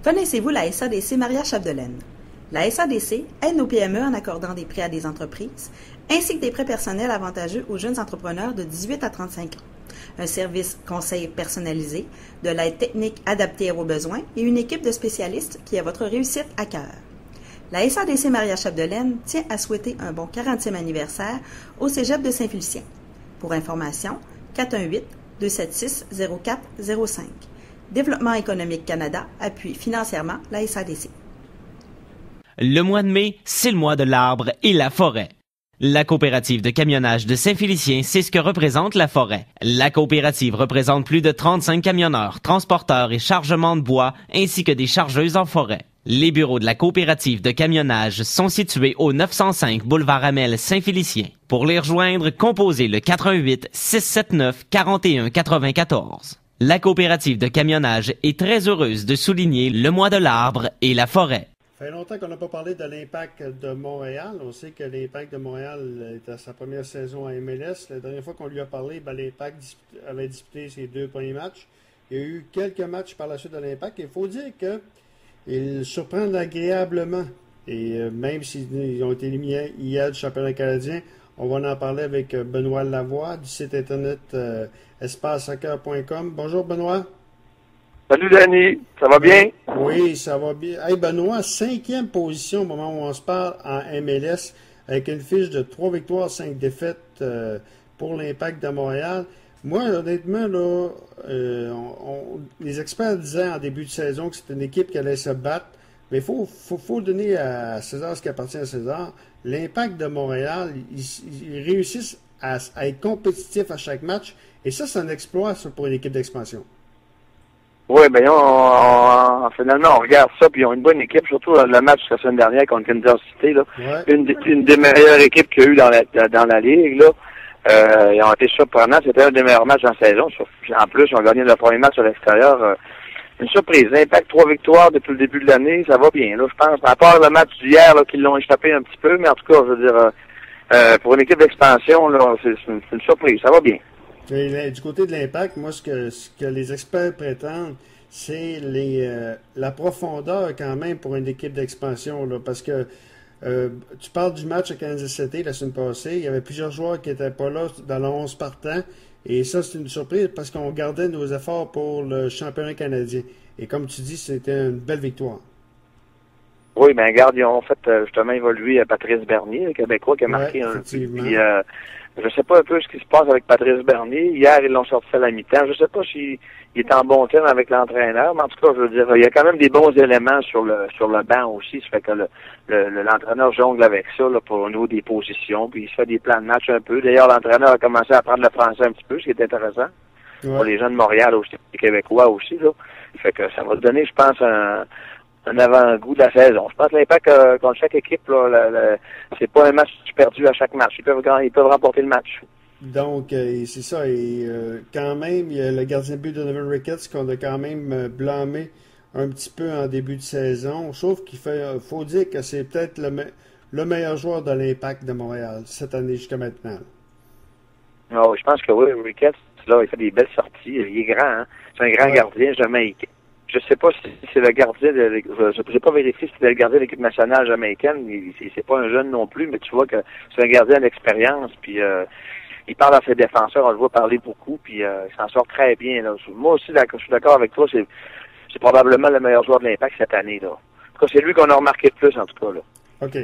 Connaissez-vous la SADC Maria Chapdelaine? La SADC aide nos PME en accordant des prêts à des entreprises, ainsi que des prêts personnels avantageux aux jeunes entrepreneurs de 18 à 35 ans. Un service conseil personnalisé, de l'aide technique adaptée à vos besoins et une équipe de spécialistes qui a votre réussite à cœur. La SADC Maria Chapdelaine tient à souhaiter un bon 40e anniversaire au Cégep de Saint-Félicien. Pour information, 418-276-0405. Développement économique Canada appuie financièrement la SADC. Le mois de mai, c'est le mois de l'arbre et la forêt. La coopérative de camionnage de Saint-Félicien sait ce que représente la forêt. La coopérative représente plus de 35 camionneurs, transporteurs et chargements de bois, ainsi que des chargeuses en forêt. Les bureaux de la coopérative de camionnage sont situés au 905 boulevard Amel Saint-Félicien. Pour les rejoindre, composez le 418-679-4194. La coopérative de camionnage est très heureuse de souligner le mois de l'arbre et la forêt. Ça fait longtemps qu'on n'a pas parlé de l'Impact de Montréal. On sait que l'Impact de Montréal est à sa première saison à MLS. La dernière fois qu'on lui a parlé, l'Impact avait disputé ses 2 premiers matchs. Il y a eu quelques matchs par la suite de l'Impact. Il faut dire qu'ils surprennent agréablement. Et même s'ils ont été éliminés hier du championnat canadien, on va en parler avec Benoît Lavoie du site internet espacesoccer.com. Bonjour Benoît. Salut Danny, ça va bien? Oui, ça va bien. Hey Benoît, 5e position au moment où on se parle en MLS avec une fiche de 3 victoires, 5 défaites pour l'Impact de Montréal. Moi, honnêtement, là, les experts disaient en début de saison que c'était une équipe qui allait se battre, mais il faut donner à César ce qui appartient à César. L'Impact de Montréal, ils réussissent à être compétitifs à chaque match, et ça, c'est un exploit ça, pour une équipe d'expansion. Oui, finalement, on regarde ça, puis ils ont une bonne équipe, surtout le match de la semaine dernière contre Kansas City, là. Ouais. Une des meilleures équipes qu'il y a eu dans la Ligue, là. Ils ont été surprenants, c'était un des meilleurs matchs en saison. En plus, ils ont gagné le premier match à l'extérieur. Une surprise. L'Impact, 3 victoires depuis le début de l'année, ça va bien, là, je pense. À part le match d'hier, là, qu'ils l'ont échappé un petit peu, mais en tout cas, je veux dire, pour une équipe d'expansion, là, c'est une surprise, ça va bien. Et du côté de l'Impact, moi, ce que les experts prétendent, c'est la profondeur quand même pour une équipe d'expansion, là, parce que tu parles du match à Kansas City la semaine passée, il y avait plusieurs joueurs qui n'étaient pas là dans le 11 partant, et ça, c'est une surprise parce qu'on gardait nos efforts pour le championnat canadien. Et comme tu dis, c'était une belle victoire. Oui, bien, regarde, ils ont fait justement évoluer Patrice Bernier, le Québécois, qui a marqué un but. Puis, je sais pas un peu ce qui se passe avec Patrice Bernier. Hier, ils l'ont sorti à la mi-temps. Je sais pas s'il est en bon terme avec l'entraîneur, mais en tout cas, je veux dire, il y a quand même des bons éléments sur le banc aussi. Ça fait que l'entraîneur jongle avec ça là, pour au niveau des positions, puis il se fait des plans de match un peu. D'ailleurs, l'entraîneur a commencé à apprendre le français un petit peu, ce qui est intéressant. Ouais. Pour les gens de Montréal aussi, les Québécois aussi, là. Ça fait que ça va donner, je pense, un avant-goût de la saison. Je pense que l'Impact contre chaque équipe, là, c'est pas un match perdu à chaque match. Ils peuvent remporter le match. Donc, c'est ça. Et quand même, il y a le gardien de but de Donovan Ricketts qu'on a quand même blâmé un petit peu en début de saison. Sauf qu'il faut dire que c'est peut-être le meilleur joueur de l'Impact de Montréal cette année jusqu'à maintenant. Oh, je pense que oui, Ricketts, là, il fait des belles sorties. Il est grand, hein? C'est un grand gardien jamaïcain. Je sais pas si c'est le gardien je n'ai pas vérifié si c'était le gardien de l'équipe nationale jamaïcaine. C'est pas un jeune non plus, mais tu vois que c'est un gardien d'expérience. Puis il parle à ses défenseurs, on le voit parler beaucoup, puis il s'en sort très bien. Là. Moi aussi, je suis d'accord avec toi. C'est probablement le meilleur joueur de l'Impact cette année. Là. En tout cas, c'est lui qu'on a remarqué le plus, en tout cas. Là. OK.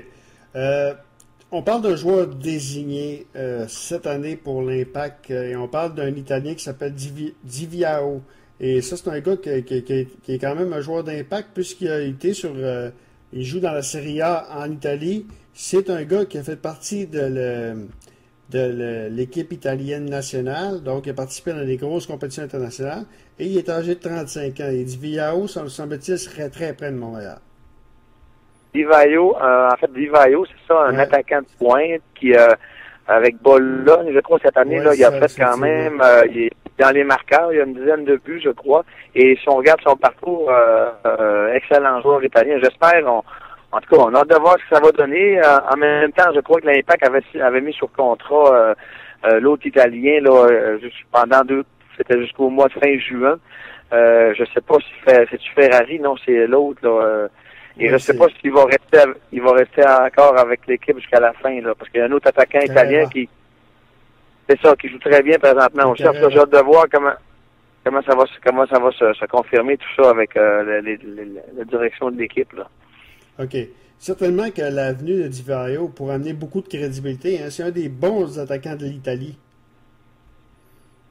On parle d'un joueur désigné cette année pour l'Impact et on parle d'un Italien qui s'appelle Diviao. Et ça, c'est un gars qui est quand même un joueur d'impact puisqu'il a été il joue dans la Serie A en Italie. C'est un gars qui a fait partie de l'équipe italienne nationale. Donc, il a participé dans des grosses compétitions internationales. Et il est âgé de 35 ans. Et Diviao, semble-t-il, serait très près de Montréal. Divaio, c'est ça, un attaquant de pointe qui, avec Bologne, je crois, cette année, là, il a fait quand même, il est dans les marqueurs, il y a une dizaine de buts, je crois. Et si on regarde son parcours, excellent joueur italien. J'espère, en tout cas, on a hâte de voir ce que ça va donner. En même temps, je crois que l'Impact avait mis sur contrat l'autre Italien, là, pendant c'était jusqu'au mois de fin juin. Je sais pas si c'est-tu Ferrari, non, c'est l'autre, là. Et je sais pas s'il va rester encore avec l'équipe jusqu'à la fin, là, parce qu'il y a un autre attaquant italien qui joue très bien présentement. On cherche, j'ai hâte de voir comment ça va se confirmer tout ça avec la direction de l'équipe, là. OK. Certainement que l'avenue de Di Vaio pourrait amener beaucoup de crédibilité. Hein. C'est un des bons attaquants de l'Italie.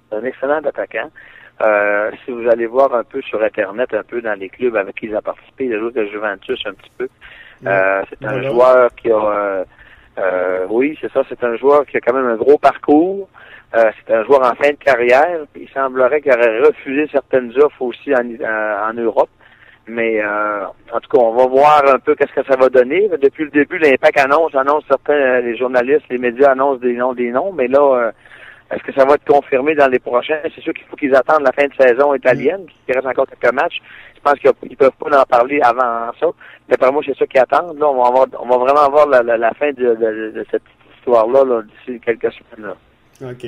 C'est un excellent attaquant. Si vous allez voir un peu sur Internet, un peu dans les clubs avec qui il a participé, il a joué de Juventus un petit peu. C'est un joueur qui a... oui, c'est ça, c'est un joueur qui a quand même un gros parcours. C'est un joueur en fin de carrière. Il semblerait qu'il aurait refusé certaines offres aussi en Europe. Mais en tout cas, on va voir un peu qu'est-ce que ça va donner. Depuis le début, l'Impact annonce certains, les journalistes, les médias annoncent des noms, mais là, est-ce que ça va être confirmé dans les prochains? C'est sûr qu'il faut qu'ils attendent la fin de saison italienne, il reste encore quelques matchs. Je pense qu'ils peuvent pas en parler avant ça. D'après moi, c'est ça qu'ils attendent. Là, on va vraiment voir la fin de cette histoire-là là, d'ici quelques semaines. Là. OK.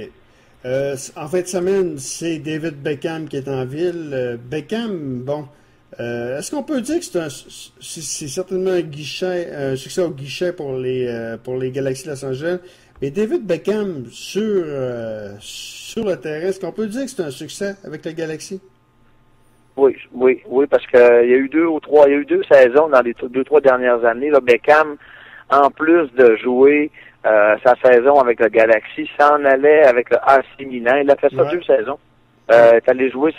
En fin de semaine, c'est David Beckham qui est en ville. Beckham, bon... est-ce qu'on peut dire que c'est certainement un succès au guichet pour les Galaxy de Los Angeles, mais David Beckham sur le terrain, est-ce qu'on peut dire que c'est un succès avec les Galaxy? Oui, parce que il y a eu deux saisons dans les 2-3 dernières années. Là, Beckham, en plus de jouer sa saison avec le Galaxy, s'en allait avec le AC Milan. Il a fait ça 2 saisons. Est allé jouer,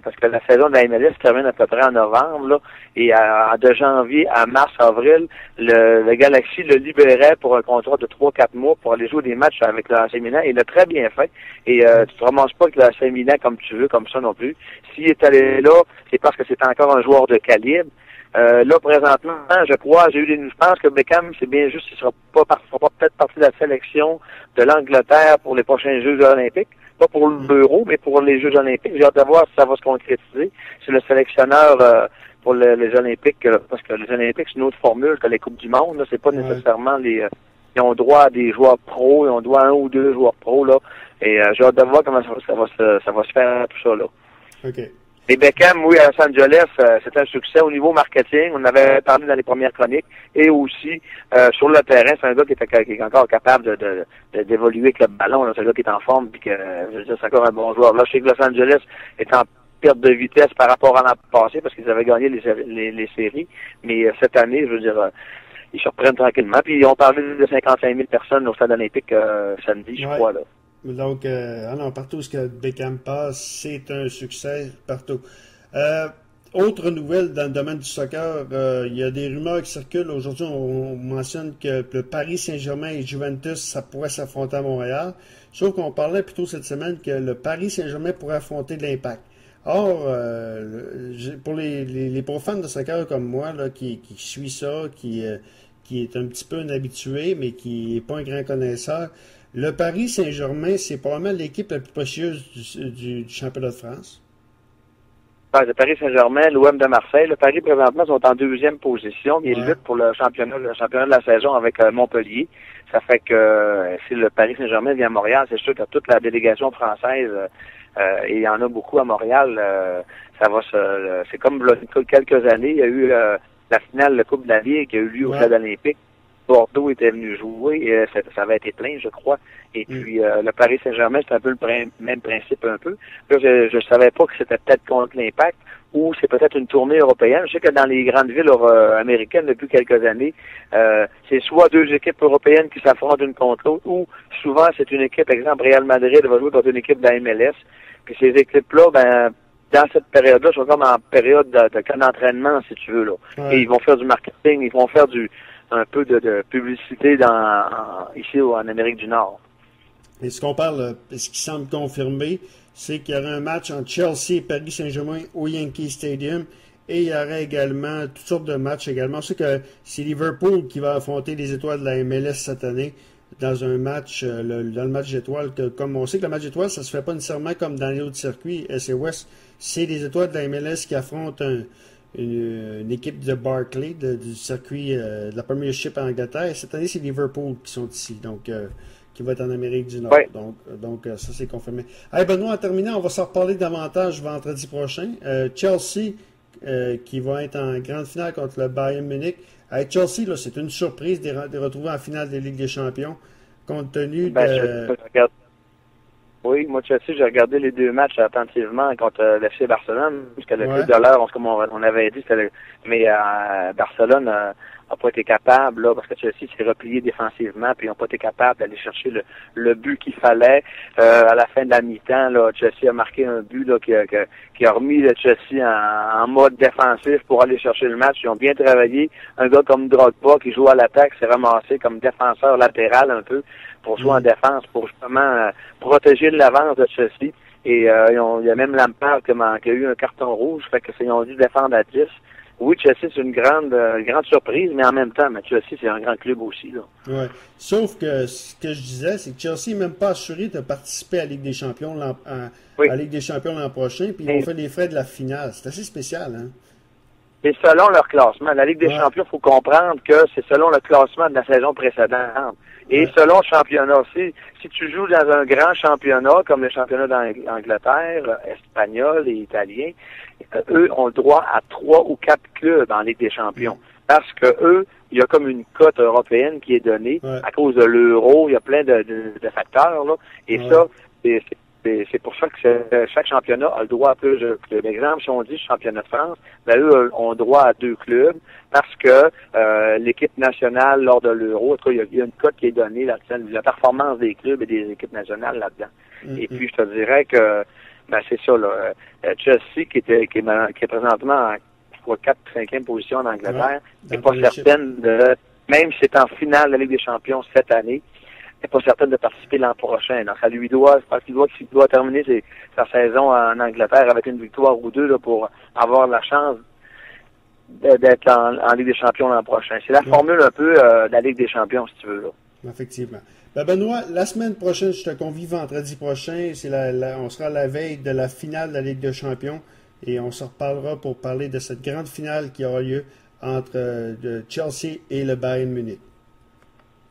parce que la saison de la MLS termine à peu près en novembre, là, et de janvier à mars-avril, le Galaxy le libérait pour un contrat de 3-4 mois pour aller jouer des matchs avec le AC Milan. Il l'a très bien fait. Et tu te ramasses pas avec le AC Milan comme tu veux, comme ça non plus. S'il est allé là, c'est parce que c'est encore un joueur de calibre. Là, présentement, je pense que Beckham, c'est bien juste, il sera pas peut-être partie de la sélection de l'Angleterre pour les prochains Jeux olympiques. Pas pour l'Euro, mais pour les Jeux olympiques. J'ai hâte de voir si ça va se concrétiser. C'est le sélectionneur pour les Olympiques, parce que les Olympiques, c'est une autre formule que les Coupes du Monde. Là, c'est pas nécessairement ils ont droit à des joueurs pros, ils ont droit à 1 ou 2 joueurs pros, là. Et j'ai hâte de voir comment ça va se faire, tout ça, là. OK. Et Beckham, oui, à Los Angeles, c'est un succès au niveau marketing. On avait parlé dans les premières chroniques. Et aussi, sur le terrain, c'est un gars qui est encore capable d'évoluer avec le ballon. C'est un gars qui est en forme, puis que, je veux dire, c'est encore un bon joueur. Là, je sais que Los Angeles est en perte de vitesse par rapport à l'an passé, parce qu'ils avaient gagné les séries. Mais cette année, je veux dire, ils se reprennent tranquillement. Puis ils ont parlé de 55 000 personnes au stade olympique samedi, je crois, là. Donc, partout où Beckham passe, c'est un succès partout. Autre nouvelle dans le domaine du soccer, il y a des rumeurs qui circulent. Aujourd'hui, on mentionne que le Paris Saint-Germain et Juventus, ça pourrait s'affronter à Montréal. Sauf qu'on parlait plutôt cette semaine que le Paris Saint-Germain pourrait affronter de l'Impact. Or, pour les profanes de soccer comme moi, là, qui suit ça, qui est un petit peu un habitué, mais qui n'est pas un grand connaisseur, le Paris Saint-Germain, c'est probablement l'équipe la plus précieuse du championnat de France. Le Paris Saint-Germain, l'OM de Marseille. Le Paris, présentement, sont en 2e position. Ils luttent pour le championnat de la saison avec Montpellier. Ça fait que si le Paris Saint-Germain vient à Montréal, c'est sûr que toute la délégation française, et il y en a beaucoup à Montréal, c'est comme quelques années, il y a eu la finale de la Coupe de la Ligue qui a eu lieu au Stade olympique. Bordeaux était venu jouer, et ça avait été plein, je crois. Et puis le Paris Saint-Germain, c'est un peu le même principe un peu. Là, je savais pas que c'était peut-être contre l'Impact ou c'est peut-être une tournée européenne. Je sais que dans les grandes villes américaines depuis quelques années, c'est soit 2 équipes européennes qui s'affrontent une contre l'autre, ou souvent c'est une équipe, par exemple Real Madrid va jouer contre une équipe de la MLS. Puis ces équipes-là, dans cette période-là, sont comme en période de camp d'entraînement, si tu veux, là. Ouais. Et ils vont faire du marketing, ils vont faire un peu de publicité ici en Amérique du Nord. Et ce qui semble confirmé, c'est qu'il y aura un match entre Chelsea et Paris Saint-Germain au Yankee Stadium. Et il y aura également toutes sortes de matchs également. On sait que c'est Liverpool qui va affronter les étoiles de la MLS cette année dans un match, dans le match d'étoiles. Comme on sait que le match d'étoiles, ça se fait pas nécessairement comme dans les autres circuits, SC West. C'est les étoiles de la MLS qui affrontent une équipe de Barclays, du circuit de la Premiership en Angleterre. Et cette année, c'est Liverpool qui sont ici. Donc, qui va être en Amérique du Nord. Oui. Donc ça, c'est confirmé. Hey, Benoît, en terminant, on va s'en reparler davantage vendredi prochain. Chelsea, qui va être en grande finale contre le Bayern Munich. Hey, Chelsea, là, c'est une surprise de retrouver en finale des Ligues des Champions, compte tenu de... Oui, moi, Chelsea, j'ai regardé les 2 matchs attentivement contre l'FC Barcelone, parce que le club de l'heure, comme on avait dit, mais Barcelone n'a pas été capable, là, parce que Chelsea s'est replié défensivement, puis ils n'ont pas été capables d'aller chercher le but qu'il fallait. À la fin de la mi-temps, là, Chelsea a marqué un but là, qui a remis le Chelsea en mode défensif pour aller chercher le match. Ils ont bien travaillé. Un gars comme Drogba qui joue à l'attaque s'est ramassé comme défenseur latéral un peu pour jouer en défense, pour justement protéger l'avance de Chelsea. Et il y a même Lampard qui a eu un carton rouge, fait que ils ont dû défendre à 10. Oui, Chelsea, c'est une grande surprise, mais en même temps, Chelsea, c'est un grand club aussi. Oui. Sauf que ce que je disais, c'est que Chelsea n'est même pas assuré de participer à la Ligue des Champions l'an prochain, puis ils ont fait les frais de la finale. C'est assez spécial, hein? C'est selon leur classement. La Ligue des Champions, il faut comprendre que c'est selon le classement de la saison précédente. Et selon le championnat aussi, si tu joues dans un grand championnat, comme le championnat d'Angleterre, espagnol et italien, eux ont le droit à 3 ou 4 clubs en Ligue des Champions. Parce que eux, il y a comme une cote européenne qui est donnée à cause de l'euro, il y a plein de facteurs, là. Et ça, c'est pour ça que chaque championnat a le droit à plus de clubs. Exemple, si on dit championnat de France, eux ont droit à 2 clubs parce que l'équipe nationale, lors de l'Euro, en tout cas, il y a une cote qui est donnée, la performance des clubs et des équipes nationales là-dedans. Et puis, je te dirais que c'est ça, là. Chelsea, qui est présentement en 4 ou 5e position en Angleterre, n'est pas certaine même si c'est en finale de la Ligue des Champions cette année, n'est pas certaine de participer l'an prochain. Donc, ça lui doit, je pense qu'il doit terminer sa saison en Angleterre avec une victoire ou 2 là, pour avoir la chance d'être en Ligue des Champions l'an prochain. C'est la formule un peu de la Ligue des Champions, si tu veux. Là. Effectivement. Benoît, la semaine prochaine, je te convie vendredi prochain. On sera à la veille de la finale de la Ligue des Champions et on se reparlera pour parler de cette grande finale qui aura lieu entre Chelsea et le Bayern Munich.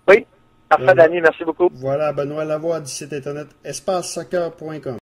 Oui. Parfait, Danny. Merci beaucoup. Voilà, Benoît Lavoie du site internet espacesoccer.com.